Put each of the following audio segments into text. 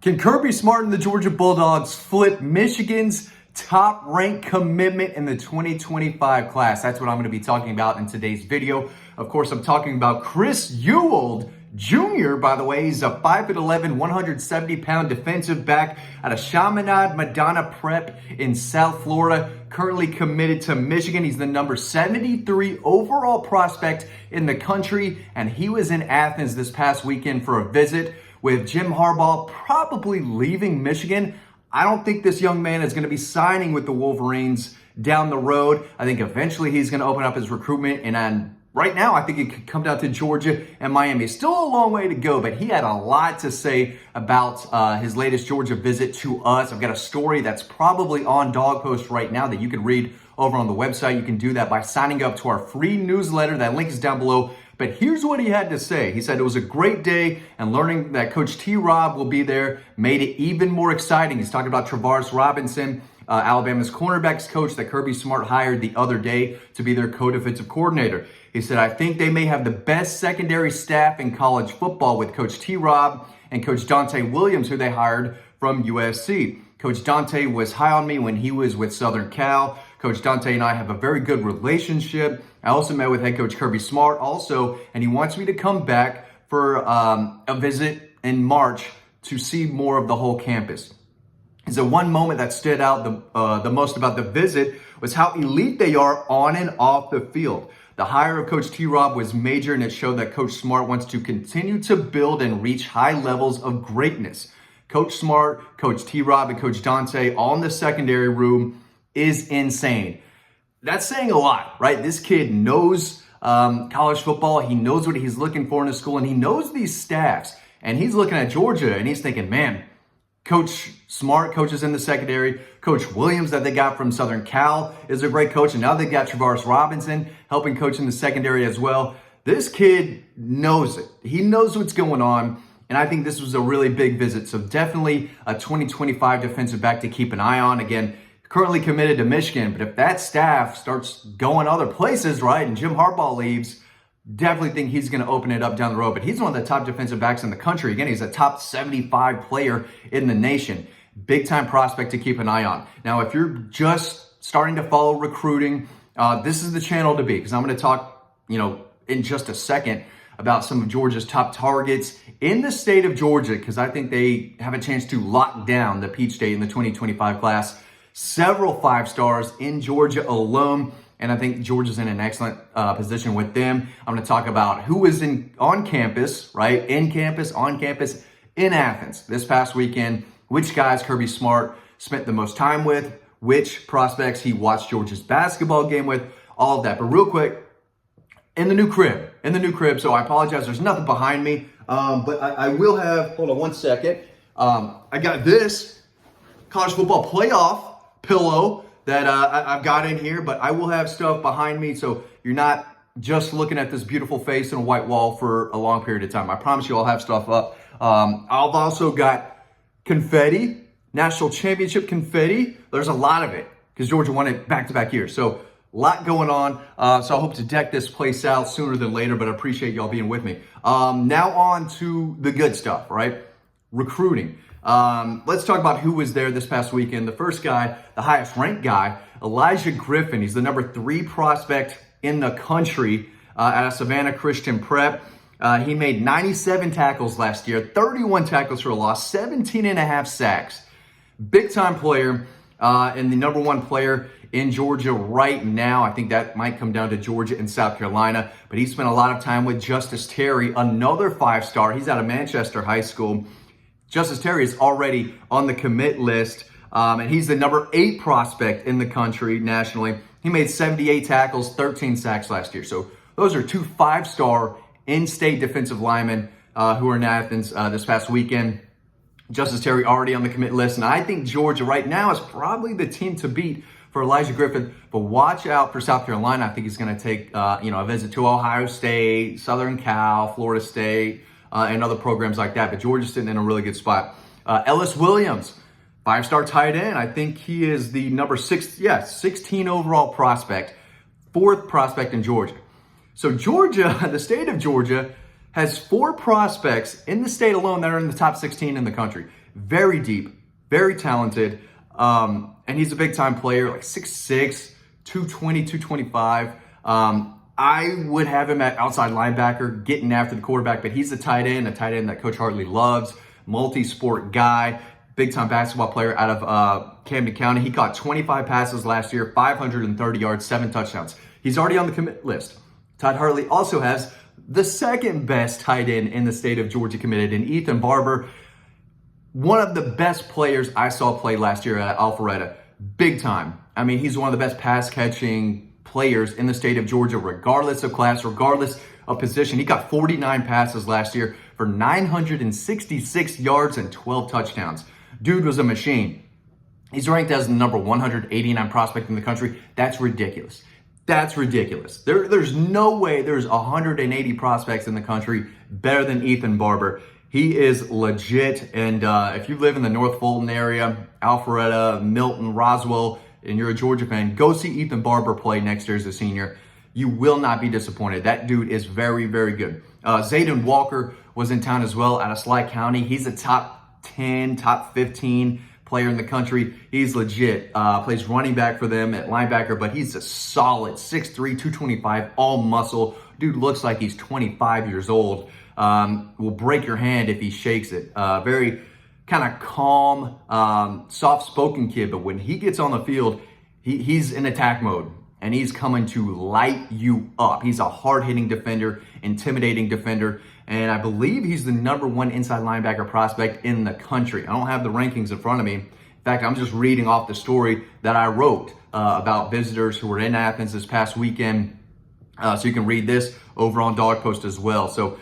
Can Kirby Smart and the Georgia Bulldogs flip Michigan's top-ranked commitment in the 2025 class? That's what I'm going to be talking about in today's video. Of course, I'm talking about Chris Ewald Jr., by the way. He's a 5'11", 170-pound defensive back out of Chaminade Madonna Prep in South Florida, currently committed to Michigan. He's the number 73 overall prospect in the country, and he was in Athens this past weekend for a visit. With Jim Harbaugh probably leaving Michigan, I don't think this young man is going to be signing with the Wolverines down the road. I think eventually he's going to open up his recruitment, and right now I think it could come down to Georgia and Miami. Still a long way to go, but he had a lot to say about his latest Georgia visit to us. I've got a story that's probably on Dawg Post right now that you can read over on the website. You can do that by signing up to our free newsletter. That link is down below. But here's what he had to say. He said it was a great day, and learning that Coach T-Rob will be there made it even more exciting. He's talking about Travaris Robinson, Alabama's cornerbacks coach that Kirby Smart hired the other day to be their co-defensive coordinator. He said, I think they may have the best secondary staff in college football with Coach T-Rob and Coach Dante Williams, who they hired from USC. Coach Dante was high on me when he was with Southern Cal. Coach Dante and I have a very good relationship. I also met with head coach Kirby Smart also, and he wants me to come back for a visit in March to see more of the whole campus. He said one moment that stood out the most about the visit was how elite they are on and off the field. The hire of Coach T-Rob was major, and it showed that Coach Smart wants to continue to build and reach high levels of greatness. Coach Smart, Coach T-Rob, and Coach Dante all in the secondary room is insane. That's saying a lot, right? This kid knows college football. He knows what he's looking for in a school, and he knows these staffs. And he's looking at Georgia, and he's thinking, man, Coach Smart coaches in the secondary. Coach Williams that they got from Southern Cal is a great coach, and now they got Travaris Robinson helping coach in the secondary as well. This kid knows it. He knows what's going on, and I think this was a really big visit. So definitely a 2025 defensive back to keep an eye on. Again, currently committed to Michigan, but if that staff starts going other places, right, and Jim Harbaugh leaves, definitely think he's going to open it up down the road. But he's one of the top defensive backs in the country. Again, he's a top 75 player in the nation. Big-time prospect to keep an eye on. Now, if you're just starting to follow recruiting, this is the channel to be, because I'm going to talk, in just a second about some of Georgia's top targets in the state of Georgia, because I think they have a chance to lock down the Peach State in the 2025 class. Several 5-stars in Georgia alone, and I think Georgia's in an excellent position with them. I'm going to talk about who was on campus, right? In campus, on campus, in Athens this past weekend, which guys Kirby Smart spent the most time with, which prospects he watched Georgia's basketball game with, all of that. But real quick, in the new crib, so I apologize, there's nothing behind me, but I will have, hold on one second, I got this college football playoff pillow that I've got in here, but I will have stuff behind me, so you're not just looking at this beautiful face and a white wall for a long period of time. I promise you I'll have stuff up. I've also got confetti, national championship confetti. There's a lot of it because Georgia won it back-to-back years, so a lot going on. So I hope to deck this place out sooner than later, but I appreciate y'all being with me. Now on to the good stuff, right? Recruiting. Let's talk about who was there this past weekend. The first guy, the highest ranked guy, Elijah Griffin. He's the number 3 prospect in the country out of Savannah Christian Prep. He made 97 tackles last year, 31 tackles for a loss, 17.5 sacks. Big time player and the number 1 player in Georgia right now. I think that might come down to Georgia and South Carolina, but he spent a lot of time with Justice Terry, another 5-star. He's out of Manchester High School. Justice Terry is already on the commit list, and he's the number 8 prospect in the country nationally. He made 78 tackles, 13 sacks last year. So those are 2 5-star in-state defensive linemen who are in Athens this past weekend. Justice Terry already on the commit list, and I think Georgia right now is probably the team to beat for Elijah Griffin. But watch out for South Carolina. I think he's going to take a visit to Ohio State, Southern Cal, Florida State, and other programs like that. But Georgia's sitting in a really good spot. Ellis Williams, 5-star tight end. I think he is the number 16 overall prospect, 4th prospect in Georgia. So Georgia, the state of Georgia, has 4 prospects in the state alone that are in the top 16 in the country. very deep, very talented. And he's a big time player, like 6'6", 220, 225. I would have him at outside linebacker, getting after the quarterback, but he's a tight end that Coach Hartley loves, multi-sport guy, big-time basketball player out of Camden County. He caught 25 passes last year, 530 yards, 7 touchdowns. He's already on the commit list. Todd Hartley also has the second best tight end in the state of Georgia committed in Ethan Barber, one of the best players I saw play last year at Alpharetta, big time. I mean, he's one of the best pass-catching players in the state of Georgia, regardless of class, regardless of position. He got 49 passes last year for 966 yards and 12 touchdowns. Dude was a machine. He's ranked as the number 189 prospect in the country. That's ridiculous. That's ridiculous. There's no way there's 180 prospects in the country better than Ethan Barber. He is legit. And if you live in the North Fulton area, Alpharetta, Milton, Roswell, and you're a Georgia fan, go see Ethan Barber play next year as a senior. You will not be disappointed. That dude is very, very good. Zayden Walker was in town as well out of Sly County. He's a top 10, top 15 player in the country. He's legit. Plays running back for them at linebacker, but he's a solid 6'3", 225, all muscle. Dude looks like he's 25 years old. Will break your hand if he shakes it. Very kind of calm, soft-spoken kid, but when he gets on the field, he's in attack mode, and he's coming to light you up. He's a hard-hitting defender, intimidating defender, and I believe he's the number 1 inside linebacker prospect in the country. I don't have the rankings in front of me. In fact, I'm just reading off the story that I wrote about visitors who were in Athens this past weekend, so you can read this over on Dawg Post as well. So,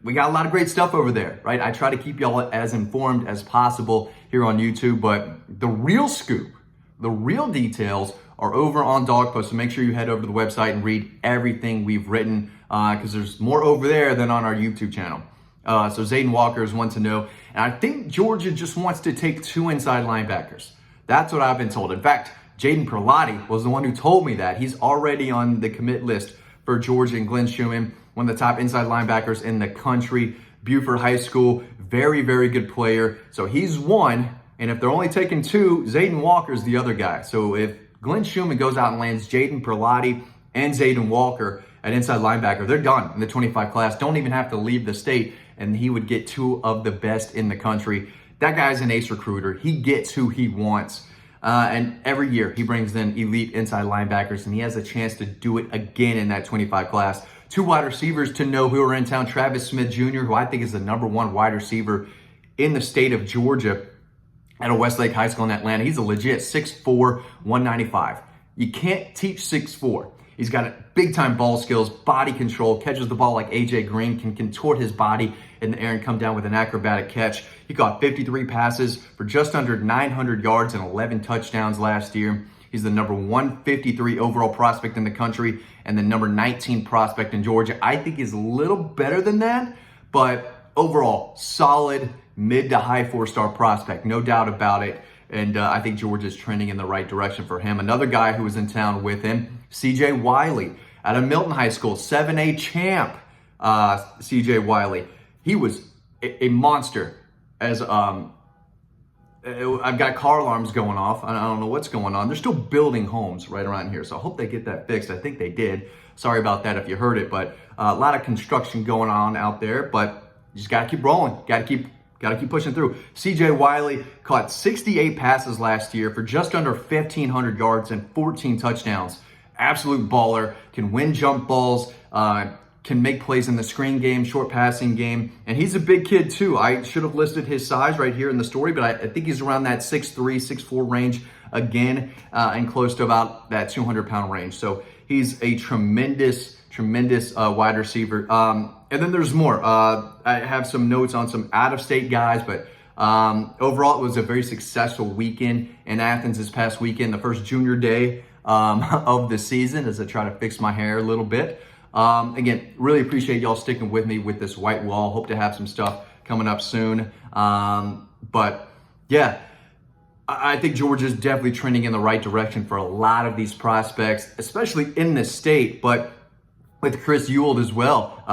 we got a lot of great stuff over there, right? I try to keep y'all as informed as possible here on YouTube, but the real scoop, the real details are over on Dawg Post. So make sure you head over to the website and read everything we've written, because there's more over there than on our YouTube channel. So Zayden Walker is one to know. And I think Georgia just wants to take 2 inside linebackers. That's what I've been told. In fact, Jaden Perlotti was the one who told me that. He's already on the commit list for Georgia, and Glenn Schumann, one of the top inside linebackers in the country. Buford High School, very, very good player. So he's one, and if they're only taking 2, Zayden Walker's the other guy. So if Glenn Schumann goes out and lands Jaden Perlotti and Zayden Walker at inside linebacker, they're done in the 25 class. Don't even have to leave the state, and he would get 2 of the best in the country. That guy's an ace recruiter. He gets who he wants. And every year he brings in elite inside linebackers, and he has a chance to do it again in that 25 class. 2 wide receivers to know who are in town. Travis Smith Jr., who I think is the number 1 wide receiver in the state of Georgia at a Westlake High School in Atlanta. He's a legit 6'4", 195. You can't teach 6'4". He's got big-time ball skills, body control, catches the ball like A.J. Green, can contort his body in the air and come down with an acrobatic catch. He caught 53 passes for just under 900 yards and 11 touchdowns last year. He's the number 153 overall prospect in the country and the number 19 prospect in Georgia. I think he's a little better than that, but overall, solid mid to high 4-star prospect, no doubt about it. And I think Georgia's trending in the right direction for him. Another guy who was in town with him, C.J. Wiley out of Milton High School, 7A champ, C.J. Wiley. He was a monster. As I've got car alarms going off. I don't know what's going on. They're still building homes right around here, so I hope they get that fixed. I think they did. Sorry about that if you heard it, but a lot of construction going on out there, but you just got to keep rolling. Got to keep pushing through. C.J. Wiley caught 68 passes last year for just under 1,500 yards and 14 touchdowns. Absolute baller, can win jump balls, can make plays in the screen game, short passing game, and he's a big kid too. I should have listed his size right here in the story, but I think he's around that 6'3", 6'4" range again, and close to about that 200-pound range. So he's a tremendous wide receiver. And then there's more. I have some notes on some out-of-state guys, but overall it was a very successful weekend in Athens this past weekend, the first junior day of the season, as I try to fix my hair a little bit. Again, really appreciate y'all sticking with me with this white wall. Hope to have some stuff coming up soon. But yeah, I think Georgia's definitely trending in the right direction for a lot of these prospects, especially in this state, but with Chris Ewald as well.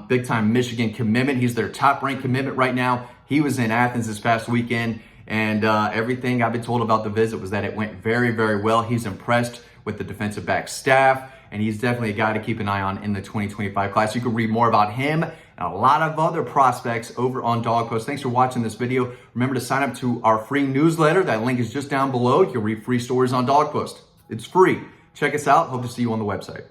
Big time Michigan commitment. He's their top ranked commitment right now. He was in Athens this past weekend, and everything I've been told about the visit was that it went very, very well. He's impressed with the defensive back staff, and he's definitely a guy to keep an eye on in the 2025 class. You can read more about him and a lot of other prospects over on Dawg Post. Thanks for watching this video. Remember to sign up to our free newsletter. That link is just down below. You'll read free stories on Dawg Post. It's free. Check us out. Hope to see you on the website.